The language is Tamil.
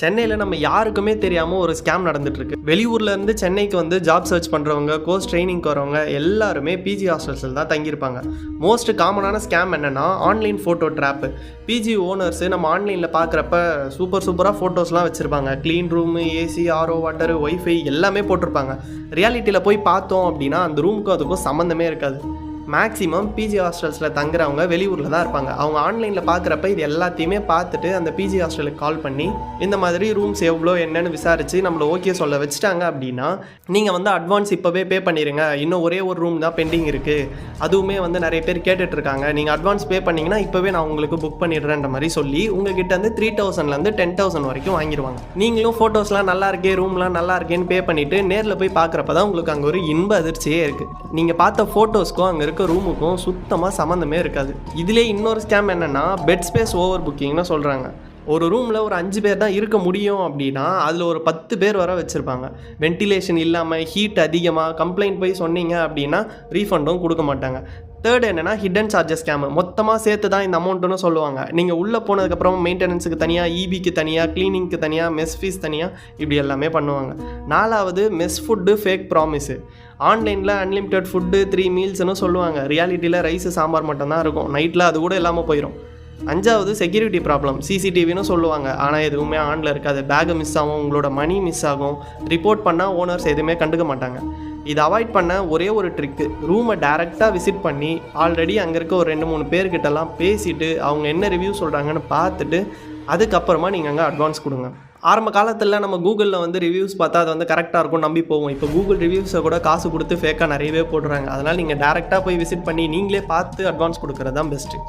சென்னையில் நம்ம யாருக்குமே தெரியாமல் ஒரு ஸ்கேம் நடந்துட்டுருக்கு. வெளியூர்லேருந்து சென்னைக்கு வந்து ஜாப் சர்ச் பண்ணுறவங்க, கோர்ஸ் ட்ரைனிங்க்கு வரவங்க எல்லாருமே பிஜி ஹாஸ்டல்ஸில் தான் தங்கியிருப்பாங்க. மோஸ்ட் காமனான ஸ்கேம் என்னென்னா online photo trap. PG owners நம்ம ஆன்லைனில் பார்க்குறப்ப சூப்பராக ஃபோட்டோஸ்லாம் வச்சுருப்பாங்க. Clean room, AC, RO water, wifi எல்லாமே போட்டிருப்பாங்க. ரியாலிட்டியில் போய் பார்த்தோம் அப்படின்னா அந்த ரூமுக்கும் அதுக்கும் சம்மந்தமே இருக்காது. மேக்ஸிமம் பிஜி ஹாஸ்டல்ஸில் தங்குறவங்க வெளியூரில் தான் இருப்பாங்க. அவங்க ஆன்லைனில் பார்க்குறப்ப இது எல்லாத்தையுமே பார்த்துட்டு அந்த பிஜி ஹாஸ்டலுக்கு கால் பண்ணி இந்த மாதிரி ரூம்ஸ் எவ்வளோ என்னன்னு விசாரித்து நம்மளை ஓகே சொல்ல வச்சுட்டாங்க அப்படின்னா நீங்கள் வந்து அட்வான்ஸ் இப்போவே பே பண்ணிடுங்க, இன்னும் ஒரே ஒரு ரூம் தான் பெண்டிங் இருக்குது, அதுவுமே வந்து நிறைய பேர் கேட்டுட்ருக்காங்க, நீங்கள் அட்வான்ஸ் பே பண்ணிங்கன்னா இப்போவே நான் உங்களுக்கு புக் பண்ணிடுறேன்ற மாதிரி சொல்லி உங்ககிட்ட வந்து 3000லேருந்து 10,000 வரைக்கும் வாங்கிடுவாங்க. நீங்களும் ஃபோட்டோஸ்லாம் நல்லா இருக்கே, ரூம்லாம் நல்லா இருக்கேன்னு பே பண்ணிவிட்டு நேரில் போய் பார்க்குறப்ப தான் உங்களுக்கு அங்கே ஒரு இன்ப அதிர்ச்சியே இருக்குது. நீங்கள் பார்த்த ஃபோட்டோஸ்க்கும் அங்கே ரூமுக்கும் சுத்தமாக சம்மந்தமே இருக்காது. இதிலே இன்னொரு ஸ்கேம் என்னென்னா பெட் ஸ்பேஸ் ஓவர் புக்கிங்னு சொல்கிறாங்க. ஒரு ரூமில் ஒரு 5 பேர் தான் இருக்க முடியும் அப்படின்னா அதில் ஒரு 10 பேர் வர வச்சுருப்பாங்க. வென்டிலேஷன் இல்லாமல், ஹீட் அதிகமாக, கம்ப்ளைண்ட் போய் சொன்னீங்க அப்படின்னா ரீஃபண்டும் கொடுக்க மாட்டாங்க. தேர்ட் என்னென்னா ஹிடன் சார்ஜஸ் ஸ்கேமு. மொத்தமாக சேர்த்து தான் இந்த அமௌண்ட்டுன்னு சொல்லுவாங்க. நீங்கள் உள்ளே போனதுக்கப்புறம் மெயின்டெனன்ஸுக்கு தனியாக, இபிக்கு தனியாக, க்ளீனிங்க்கு தனியாக, மெஸ் ஃபீஸ் தனியாக, இப்படி எல்லாமே பண்ணுவாங்க. 4வது மெஸ் ஃபுட்டு ஃபேக் ப்ராமிஸு. ஆன்லைனில் அன்லிமிட்டட் ஃபுட்டு 3 மீல்ஸ்னு சொல்லுவாங்க. ரியாலிட்டியில் ரைஸு சாம்பார் மட்டும்தான் இருக்கும். நைட்டில் அது கூட இல்லாமல் போயிடும். 5வது செக்யூரிட்டி ப்ராப்ளம். சிசிடிவின்னு சொல்லுவாங்க, ஆனால் எதுவுமே ஆனில் இருக்காது. பேகு மிஸ் ஆகும், உங்களோட மணி மிஸ் ஆகும். ரிப்போர்ட் பண்ணால் ஓனர்ஸ் எதுவுமே கண்டுக்க மாட்டாங்க. இதை அவாய்ட் பண்ண ஒரே ஒரு ட்ரிக்கு, ரூமை டேரெக்டாக விசிட் பண்ணி ஆல்ரெடி அங்கே இருக்க ஒரு 2-3 பேர்கிட்டலாம் பேசிவிட்டு அவங்க என்ன ரிவ்யூ சொல்கிறாங்கன்னு பார்த்துட்டு அதுக்கப்புறமா நீங்கள் அங்கே அட்வான்ஸ் கொடுங்க. ஆரம்ப காலத்தில் நம்ம கூகுளில் வந்து ரிவ்யூஸ் பார்த்தா அது வந்து கரெக்டாக இருக்கும், நம்பி போவோம். இப்போ கூகுள் ரிவ்யூஸை கூட காசு கொடுத்து ஃபேக்காக நிறையவே போடுறாங்க. அதனால் நீங்கள் டேரெக்டாக போய் விசிட் பண்ணி நீங்களே பார்த்து அட்வான்ஸ் கொடுக்குறது தான் பெஸ்ட்டு.